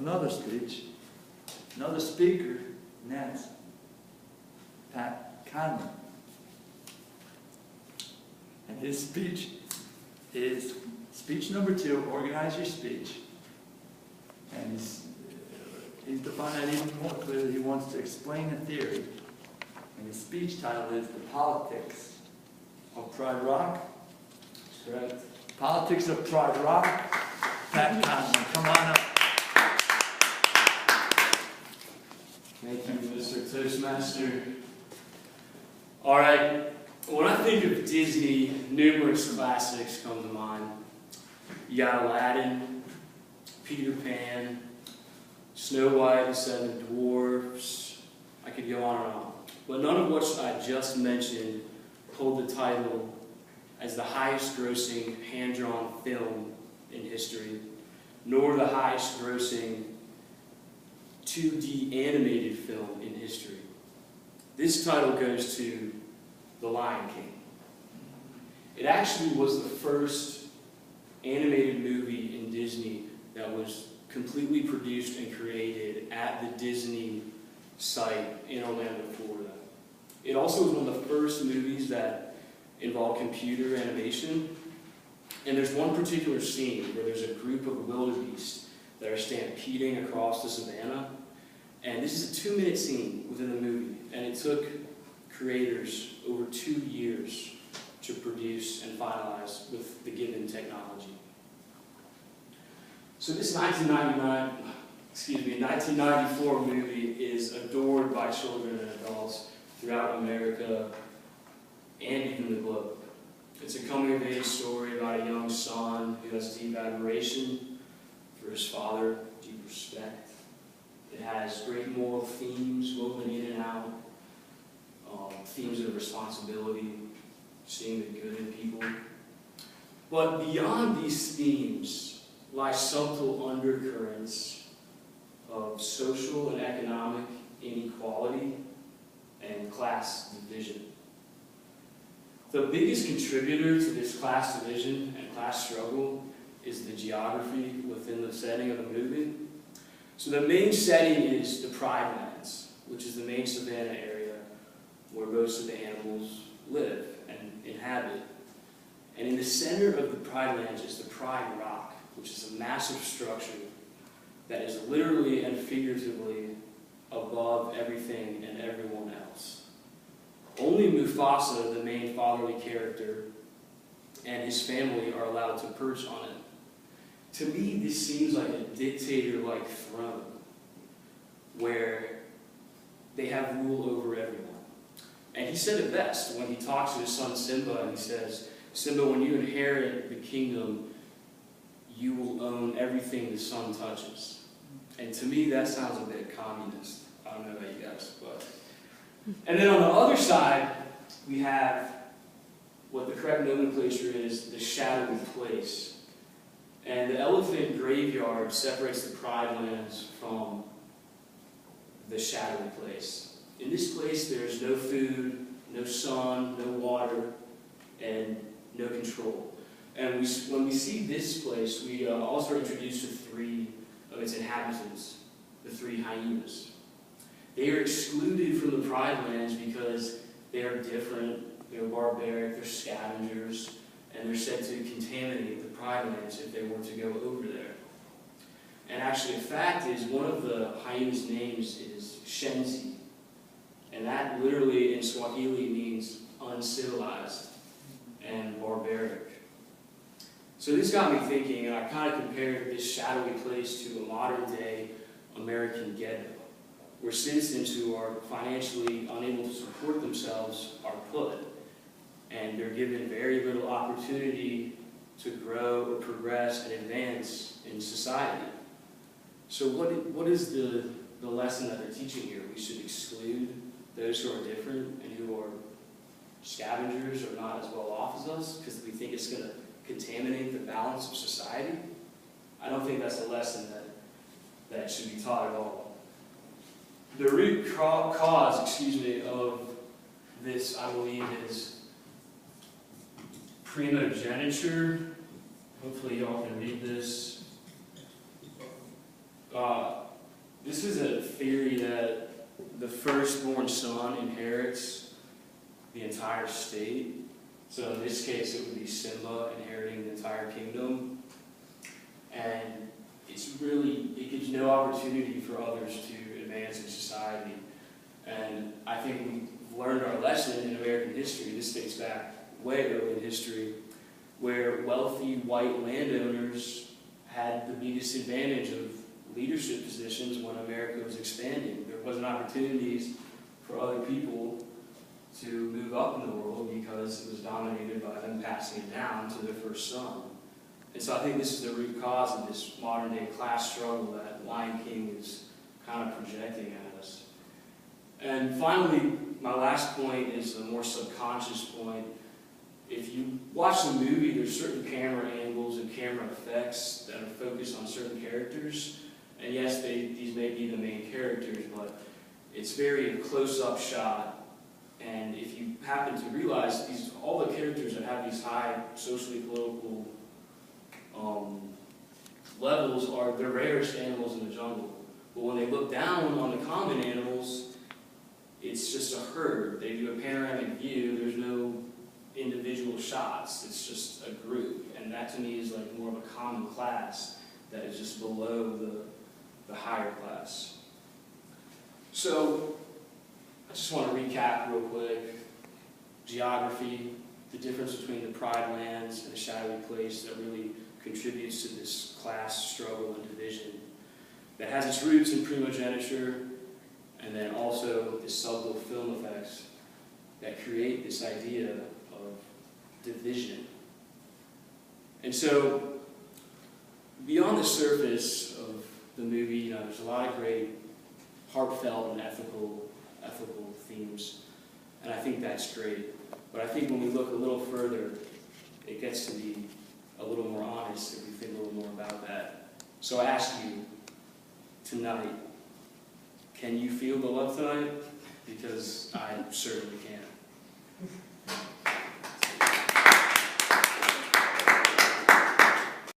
another speech, another speaker, and that's Pat Conlon. And his speech is speech number 2, organize your speech. And he's defined that even more clearly. He wants to explain a theory. And his speech title is The Politics of Pride Rock. Correct. Politics of Pride Rock. Pat Conlon, come on up. Thank you, Mr. Toastmaster. All right, when I think of Disney, numerous classics come to mind. You got Aladdin, Peter Pan, Snow White and Seven Dwarfs. I could go on and on. But none of what I just mentioned hold the title as the highest grossing hand-drawn film in history, nor the highest grossing 2D animated film in history. This title goes to The Lion King. It actually was the first animated movie in Disney that was completely produced and created at the Disney site in Orlando, Florida. It also was one of the first movies that involved computer animation. And there's one particular scene where there's a group of wildebeest that are stampeding across the savannah. And this is a 2-minute scene within the movie. And it took creators over 2 years to produce and finalize with the given technology. So this 1994 movie is adored by children and adults throughout America and even the globe. It's a coming-of-age story about a young son who has deep admiration for his father, deep respect. It has great moral themes woven in and out, themes of responsibility, seeing the good in people. But beyond these themes lie subtle undercurrents of social and economic inequality and class division. The biggest contributor to this class division and class struggle is the geography within the setting of the movie. So the main setting is the Pride Lands, which is the main savanna area where most of the animals live and inhabit. And in the center of the Pride Lands is the Pride Rock, which is a massive structure that is literally and figuratively above everything and everyone else. Only Mufasa, the main fatherly character, and his family are allowed to perch on it. To me, this seems like a dictator-like throne where they have rule over everyone. And he said it best when he talks to his son Simba, and he says, Simba, when you inherit the kingdom, you will own everything the sun touches. And to me, that sounds a bit communist. I don't know about you guys, but... And then on the other side, we have what the correct nomenclature is, the shadowy place. And the elephant graveyard separates the Pride Lands from the shadowy place. In this place, there's no food, no sun, no water, and no control. And when we see this place, we also are introduced to 3 of its inhabitants, the 3 hyenas. They are excluded from the Pride Lands because they are different, they're barbaric, they're scavengers, and they're said to contaminate the Pride Lands if they were to go over there. And actually, a fact is, one of the hyenas' names is Shenzi, and that literally in Swahili means uncivilized and barbaric. So this got me thinking, and I kind of compared this shadowy place to a modern-day American ghetto, where citizens who are financially unable to support themselves are put, and they're given very little opportunity to grow or progress and advance in society. So what is the lesson that they're teaching here? We should exclude those who are different and who are scavengers or not as well off as us because we think it's going to contaminate the balance of society? I don't think that's a lesson that should be taught at all. The root cause, of this, I believe, is primogeniture. Hopefully y'all can read this. This is a theory that the firstborn son inherits the entire state. So in this case, it would be Simba inheriting the entire kingdom. And it gives no opportunity for others to advance in society. And I think we've learned our lesson in American history. This dates back way early in history, where wealthy white landowners had the biggest advantage of leadership positions when America was expanding. There wasn't opportunities for other people to move up in the world because it was dominated by them passing it down to their first son. And so I think this is the root cause of this modern day class struggle that Lion King is kind of projecting at us. And finally, my last point is the more subconscious point. If you watch the movie, there's certain camera angles and camera effects that are focused on certain characters. And yes, these may be the main characters, but it's very close-up shot. And if you happen to realize all the characters that have these high socially political levels are the rarest animals in the jungle. But when they look down on the common animals, it's just a herd. They do a panoramic view. There's no individual shots. It's just a group. And that to me is like more of a common class that is just below the higher class. So I just want to recap real quick. Geography, the difference between the pride lands and the shadowy place that really contributes to this class struggle and division. That has its roots in primogeniture, and then also the subtle film effects that create this idea of division. And so, beyond the surface of the movie, there's a lot of great heartfelt and ethical themes, and I think that's great. But I think when we look a little further, it gets to be a little more honest if we think a little more about that. So I ask you tonight, can you feel the love tonight? Because I certainly can.